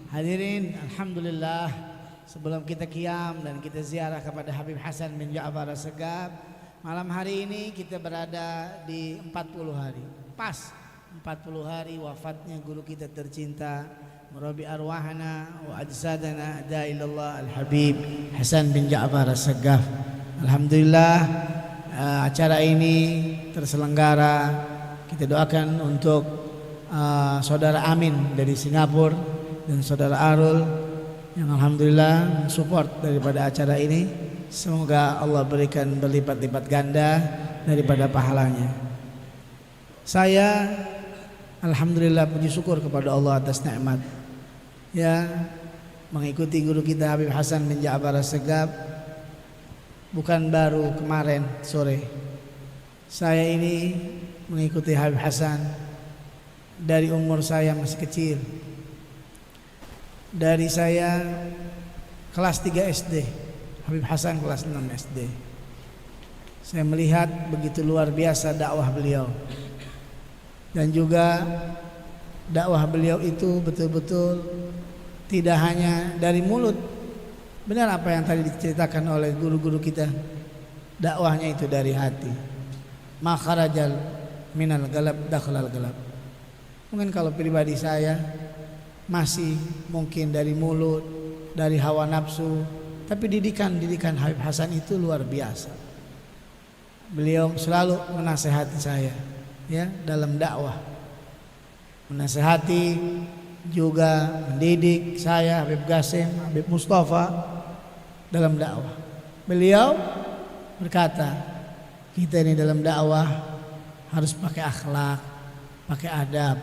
Hadirin, alhamdulillah, sebelum kita qiyam dan kita ziarah kepada Habib Hasan bin Ja'far As-Segaf, malam hari ini kita berada di 40 hari. Pas 40 hari wafatnya guru kita tercinta, murabi arwahana wa ajsadana da'illallah Al-Habib Hasan bin Ja'far As-Segaf. Alhamdulillah, acara ini terselenggara. Kita doakan untuk saudara Amin dari Singapura dan saudara Arul yang alhamdulillah support daripada acara ini. Semoga Allah berikan berlipat-lipat ganda daripada pahalanya. Saya alhamdulillah puji syukur kepada Allah atas nikmat ya mengikuti guru kita Habib Hasan bin Ja'far As-Segaf. Bukan baru kemarin sore. Saya ini mengikuti Habib Hasan dari umur saya masih kecil. Dari saya kelas 3 SD, Habib Hasan kelas 6 SD. Saya melihat begitu luar biasa dakwah beliau. Dan juga dakwah beliau itu betul-betul tidak hanya dari mulut. Benar apa yang tadi diceritakan oleh guru-guru kita. Dakwahnya itu dari hati. Ma kharajal minal galab dakhlal galab. Mungkin kalau pribadi saya masih mungkin dari mulut, dari hawa nafsu, tapi didikan Habib Hasan itu luar biasa. Beliau selalu menasehati saya ya dalam dakwah. Menasehati juga mendidik saya, Habib Qasim, Habib Mustafa dalam dakwah. Beliau berkata, kita ini dalam dakwah harus pakai akhlak, pakai adab.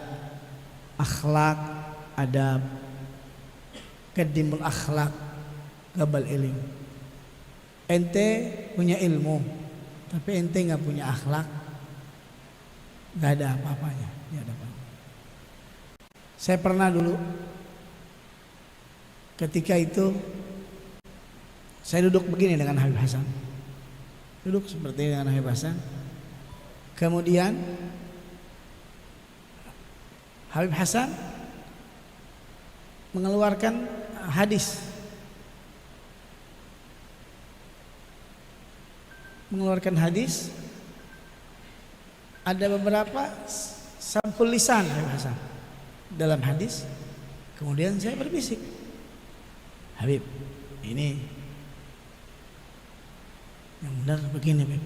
Akhlak, adab, qaddimul akhlak qabal ilm. Ente punya ilmu tapi ente nggak punya akhlak, nggak ada apa-apanya. Saya pernah dulu ketika itu saya duduk begini dengan Habib Hasan, duduk seperti ini dengan Habib Hasan. Kemudian Habib Hasan mengeluarkan hadis, ada beberapa sampul lisan Habib Hasan dalam hadis. Kemudian saya berbisik, Habib, ini yang benar begini, Habib.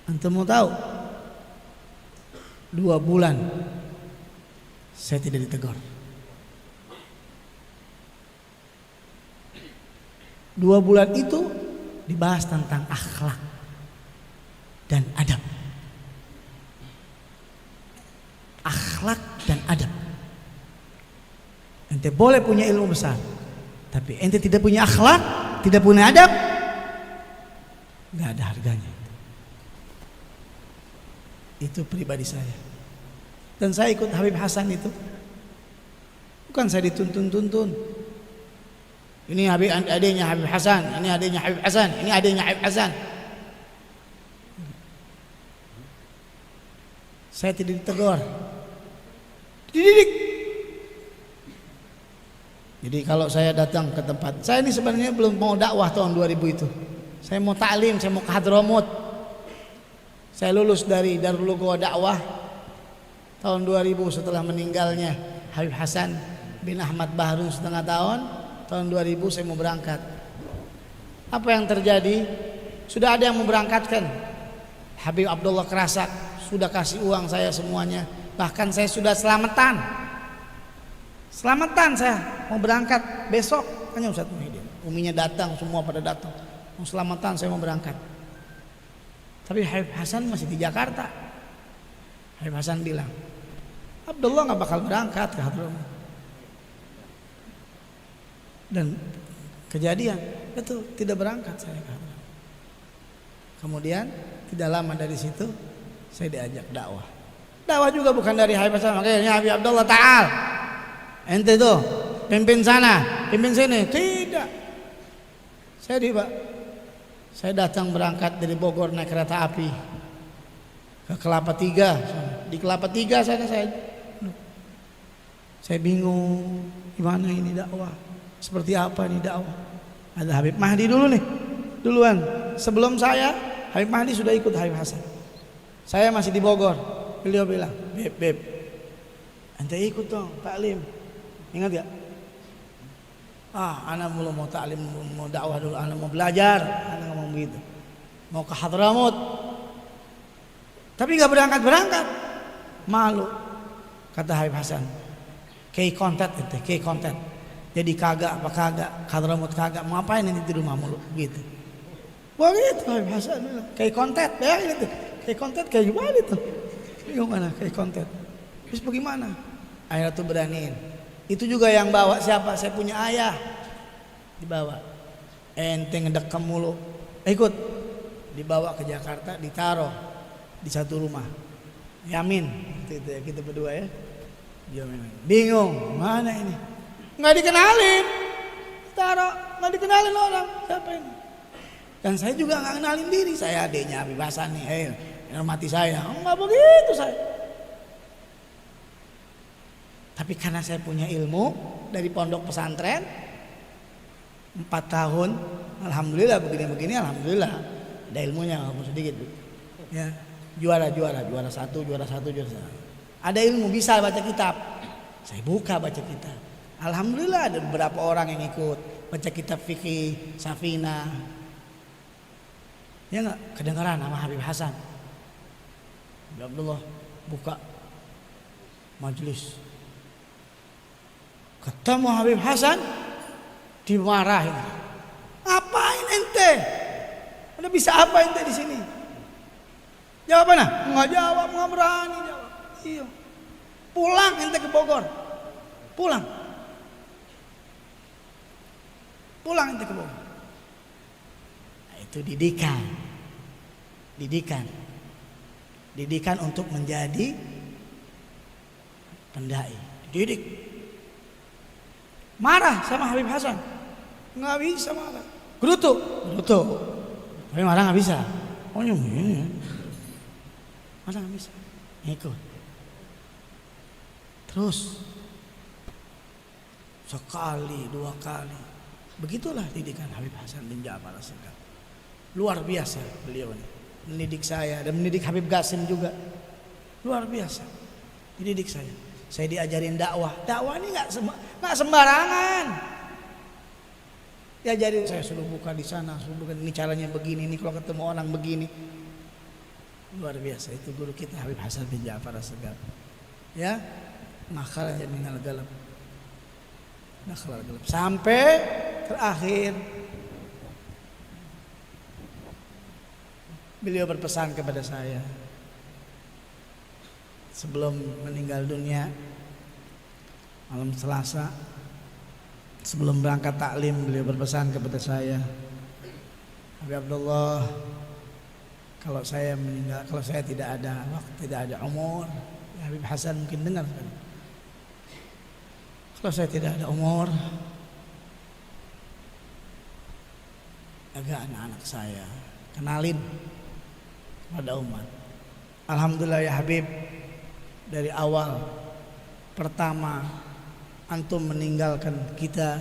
Antum mau tahu? 2 bulan saya tidak ditegur. 2 bulan itu dibahas tentang akhlak dan adab. Akhlak dan adab. Ente boleh punya ilmu besar, tapi ente tidak punya akhlak, tidak punya adab, nggak ada harganya. Itu pribadi saya. Dan saya ikut Habib Hasan itu bukan saya dituntun-tuntun. Ini adiknya Habib Hasan, ini adiknya Habib Hasan, ini adiknya Habib Hasan. Saya tidak ditegur, dididik. Jadi kalau saya datang ke tempat, saya ini sebenarnya belum mau dakwah tahun 2000 itu. Saya mau taklim, saya mau ke Hadramut. Saya lulus dari Darul Lugha Dakwah tahun 2000 setelah meninggalnya Habib Hasan bin Ahmad Bahrun setengah tahun. Tahun 2000 saya mau berangkat. Apa yang terjadi? Sudah ada yang mau berangkatkan. Habib Abdullah Kerasak sudah kasih uang saya semuanya. Bahkan saya sudah selamatan saya mau berangkat besok. Hanya Ustaz Muhyiddin, uminya datang, semua pada datang. Mau selamatan, saya mau berangkat. Tapi Habib Hasan masih di Jakarta. Habib Hasan bilang, Abdullah gak bakal berangkat ke Hadramut. Dan kejadian betul tidak berangkat saya ke Hadramut. Kemudian tidak lama dari situ saya diajak dakwah. Dakwah juga bukan dari Habib Hasan, makanya Habib Abdullah ta'al. Ente tuh pimpin sana, pimpin sini. Tidak. Saya datang berangkat dari Bogor naik kereta api ke Kelapa Tiga. Di Kelapa Tiga sana saya Saya bingung, gimana ini dakwah? Seperti apa ini dakwah? Ada Habib Mahdi dulu nih, duluan. Sebelum saya, Habib Mahdi sudah ikut Habib Hasan. Saya masih di Bogor. Beliau bilang, Beb, ente ikut dong taklim. Ingat gak? Anak mulu mau taklim, mau dakwah dulu, anak mau belajar, anak ngomong begitu. Mau ke Hadramut, tapi gak berangkat, malu. Kata Habib Hasan, kayak konten. Jadi kagak apa kagak, Hadramut kagak, mau ngapain nanti di rumah mulu, gitu. Wah gitu Habib Hasan bilang, kayak konten, bayangin itu, kayak konten kayak gimana itu? Bingung mana kayak konten. Terus bagaimana? Akhirnya tuh beraniin. Itu juga yang bawa siapa? Saya punya ayah, dibawa. Ente ngedekam mulu, ikut. Dibawa ke Jakarta, ditaruh di satu rumah. Yamin, itu ya, kita berdua ya. Bingung, mana ini? Nggak dikenalin, taruh, nggak dikenalin orang. Siapa ini? Dan saya juga nggak kenalin diri. Saya adiknya Habib Hasan nih, hormati saya. Nggak begitu saya. Tapi karena saya punya ilmu dari pondok pesantren 4 tahun, alhamdulillah begini-begini, alhamdulillah ada ilmunya walaupun sedikit, ya juara satu. Ada ilmu, bisa baca kitab. Saya buka baca kitab. Alhamdulillah ada beberapa orang yang ikut baca kitab fikih Safina. Ya nggak kedengaran nama Habib Hasan. Abdullah buka majelis. Ketemu Habib Hasan, dimarahin. Ngapain ente? Udah bisa apa ente di sini? Jawab mana? Nggak jawab, nggak berani jawab. Iya. Pulang ente ke Bogor. Pulang ente ke Bogor. Nah, itu didikan untuk menjadi pendai. Dididik. Marah sama Habib Hasan, nggak bisa marah. Gerutu, tapi marah nggak bisa. Oh ini, marah nggak bisa. Ikut. Terus sekali, 2 kali, begitulah didikan Habib Hasan bin Ja'far As-Sagaf. Luar biasa beliau ini, mendidik saya dan mendidik Habib Qasim juga. Luar biasa, dididik saya. Saya diajarin dakwah. Dakwah ini nggak sembarangan. Diajarin, saya suruh buka di sana, suruh buka ini caranya begini, ini kalau ketemu orang begini. Luar biasa, itu guru kita Habib Hasan bin Ja'far As-Sagaf. Ya, makhluknya minal galab. Sampai terakhir beliau berpesan kepada saya. Sebelum meninggal dunia malam Selasa, sebelum berangkat taklim, beliau berpesan kepada saya, Habib Abdullah, kalau saya meninggal, kalau saya tidak ada waktu, tidak ada umur, ya Habib Hasan mungkin dengar kan? Kalau saya tidak ada umur, jaga anak-anak saya, kenalin kepada umat. Alhamdulillah ya Habib, dari awal pertama antum meninggalkan kita,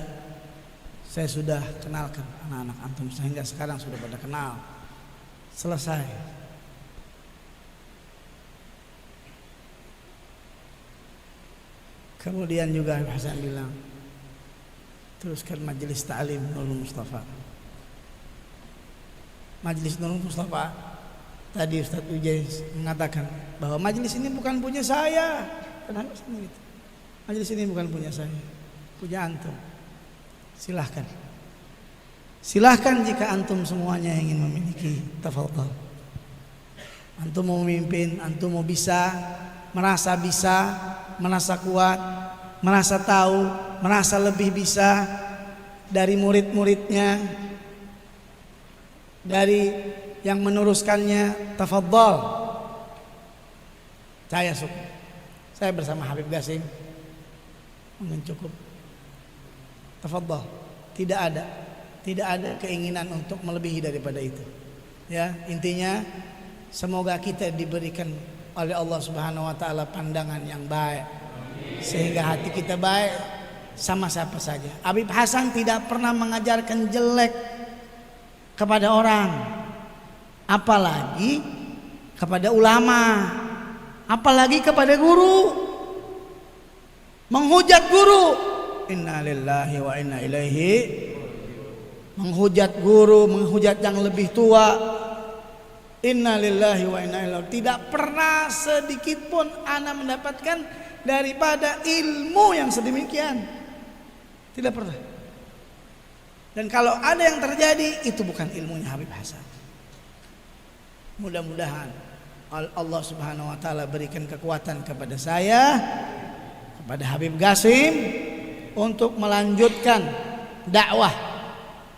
saya sudah kenalkan anak-anak antum sehingga sekarang sudah pada kenal. Selesai. Kemudian juga Habib Hasan bilang, teruskan majelis ta'lim Nurul Mustafa. Majelis Nurul Mustafa, tadi Ustaz Ujai mengatakan bahwa majelis ini bukan punya saya. Kenapa gitu? Majelis ini bukan punya saya, punya antum. Silahkan jika antum semuanya ingin memiliki, tafadhal. Antum mau memimpin, antum mau bisa, merasa kuat, merasa tahu, merasa lebih bisa dari murid-muridnya, dari yang meneruskannya, tafadhal. Saya suka. Saya bersama Habib Qasim mungkin cukup. Tafadhal. Tidak ada keinginan untuk melebihi daripada itu. Ya, intinya semoga kita diberikan oleh Allah Subhanahu wa taala pandangan yang baik, sehingga hati kita baik sama siapa saja. Habib Hasan tidak pernah mengajarkan jelek kepada orang, apalagi kepada ulama, apalagi kepada guru. Menghujat guru, inna lillahi wa inna ilaihi, menghujat guru, menghujat yang lebih tua, inna lillahi wa inna ilaihi. Tidak pernah sedikit pun ana mendapatkan daripada ilmu yang sedemikian, tidak pernah. Dan kalau ada yang terjadi, itu bukan ilmunya Habib Hasan. Mudah-mudahan Allah Subhanahu wa taala berikan kekuatan kepada saya, kepada Habib Qasim, untuk melanjutkan dakwah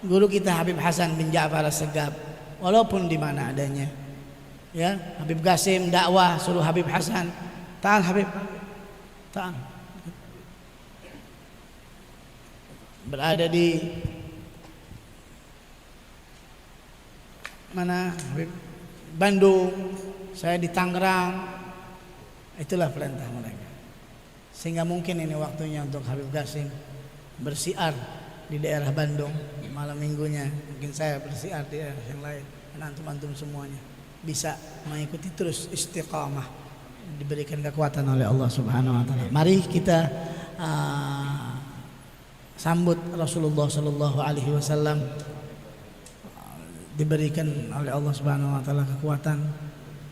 guru kita Habib Hasan bin Ja'far As-Segaf, walaupun di mana adanya. Ya, Habib Qasim dakwah suruh Habib Hasan, ta'al Habib, ta'al. Berada di mana Habib? Bandung, saya di Tangerang. Itulah perintah mereka. Sehingga mungkin ini waktunya untuk Habib Qasim bersiar di daerah Bandung malam minggunya. Mungkin saya bersiar di daerah yang lain. Dan antum-antum semuanya bisa mengikuti terus istiqamah, diberikan kekuatan oleh Allah Subhanahu wa taala. Mari kita sambut Rasulullah sallallahu alaihi wasallam, diberikan oleh Allah Subhanahu wa taala kekuatan,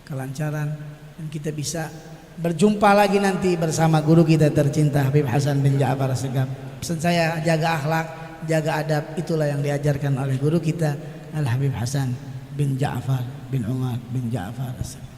kelancaran, dan kita bisa berjumpa lagi nanti bersama guru kita tercinta Habib Hasan bin Ja'far As-Segaf. Pesan saya, jaga akhlak, jaga adab, itulah yang diajarkan oleh guru kita Al Habib Hasan bin Ja'far bin Umar bin Ja'far As-Segaf.